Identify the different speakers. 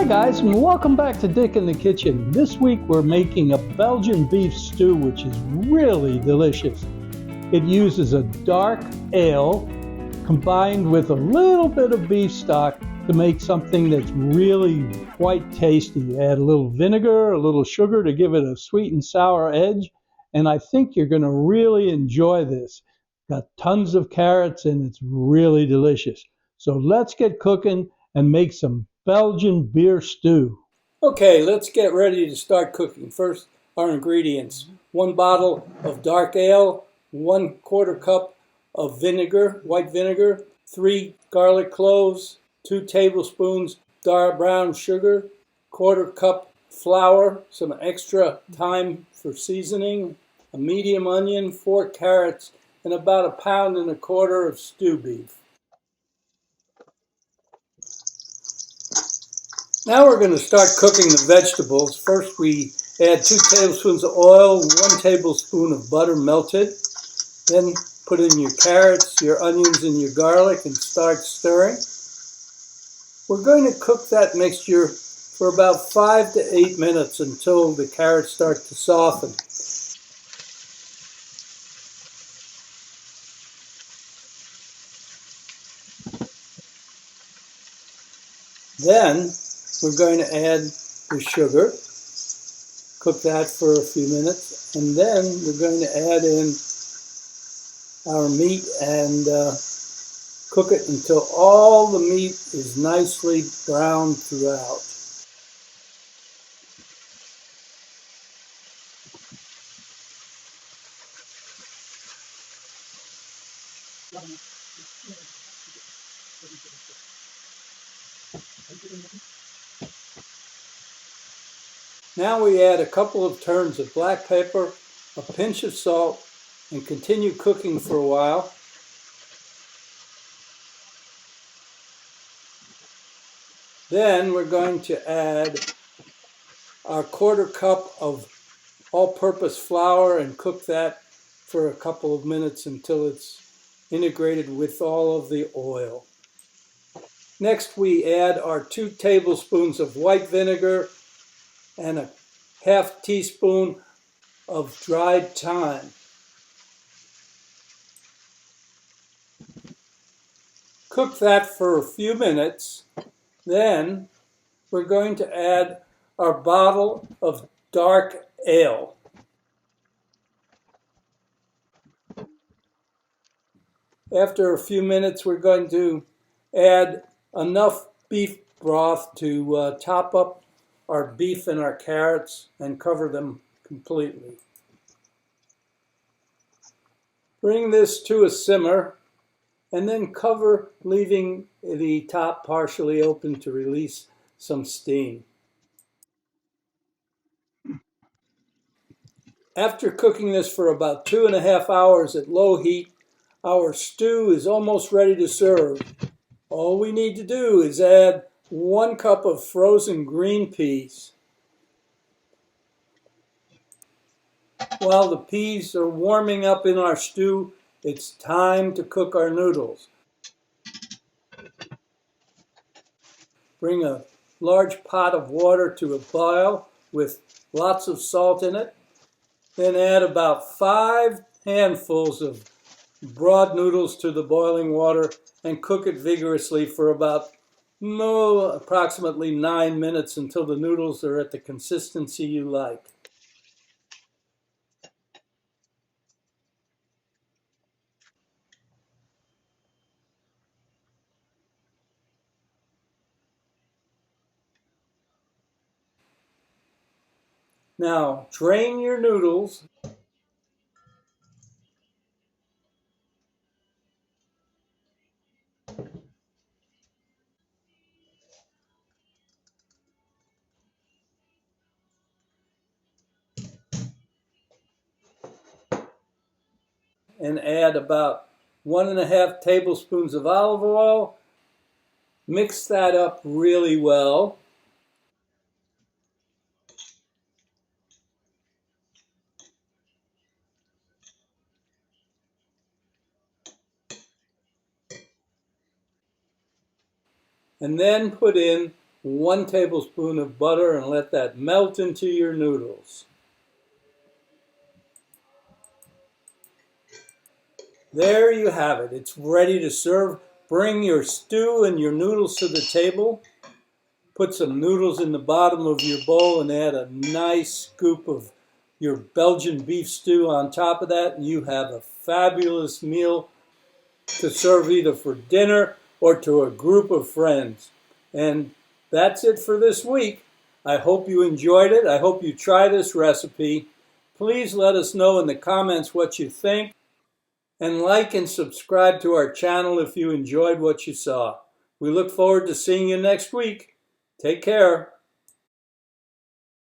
Speaker 1: Hi guys, and welcome back to Dick in the Kitchen. This week we're making a Belgian beef stew, which is really delicious. It uses a dark ale combined with a little bit of beef stock to make something that's really quite tasty. Add a little vinegar, a little sugar to give it a sweet and sour edge, and I think you're going to really enjoy this. Got tons of carrots and it's really delicious. So let's get cooking and make some Belgian beef stew. Okay, let's get ready to start cooking. First, our ingredients. 1 bottle of dark ale, 1/4 cup of vinegar, white vinegar, 3 garlic cloves, 2 tablespoons dark brown sugar, 1/4 cup flour, some extra thyme for seasoning, a medium onion, 4 carrots, and about 1.25 pounds of stew beef. Now we're going to start cooking the vegetables. First we add 2 tablespoons of oil, 1 tablespoon of butter melted. Then put in your carrots, your onions, and your garlic and start stirring. We're going to cook that mixture for about 5 to 8 minutes until the carrots start to soften. Then we're going to add the sugar, cook that for a few minutes, and then we're going to add in our meat and cook it until all the meat is nicely browned throughout. Now we add a couple of turns of black pepper, a pinch of salt, and continue cooking for a while. Then we're going to add our 1/4 cup of all-purpose flour and cook that for a couple of minutes until it's integrated with all of the oil. Next we add our 2 tablespoons of white vinegar and a 1/2 teaspoon of dried thyme. Cook that for a few minutes. Then we're going to add our bottle of dark ale. After a few minutes, we're going to add enough beef broth to top up our beef and our carrots and cover them completely. Bring this to a simmer and then cover, leaving the top partially open to release some steam. After cooking this for about 2.5 hours at low heat, our stew is almost ready to serve. All we need to do is add 1 cup of frozen green peas. While the peas are warming up in our stew, it's time to cook our noodles. Bring a large pot of water to a boil with lots of salt in it. Then add about 5 handfuls of broad noodles to the boiling water and cook it vigorously for about approximately 9 minutes until the noodles are at the consistency you like. Now drain your noodles and add about 1.5 tablespoons of olive oil. Mix that up really well. And then put in 1 tablespoon of butter, and let that melt into your noodles. There you have it. It's ready to serve. Bring your stew and your noodles to the table. Put some noodles in the bottom of your bowl and add a nice scoop of your Belgian beef stew on top of that, and you have a fabulous meal to serve either for dinner or to a group of friends. And that's it for this week. I hope you enjoyed it. I hope you try this recipe. Please let us know in the comments what you think. And like and subscribe to our channel if you enjoyed what you saw. We look forward to seeing you next week. Take care.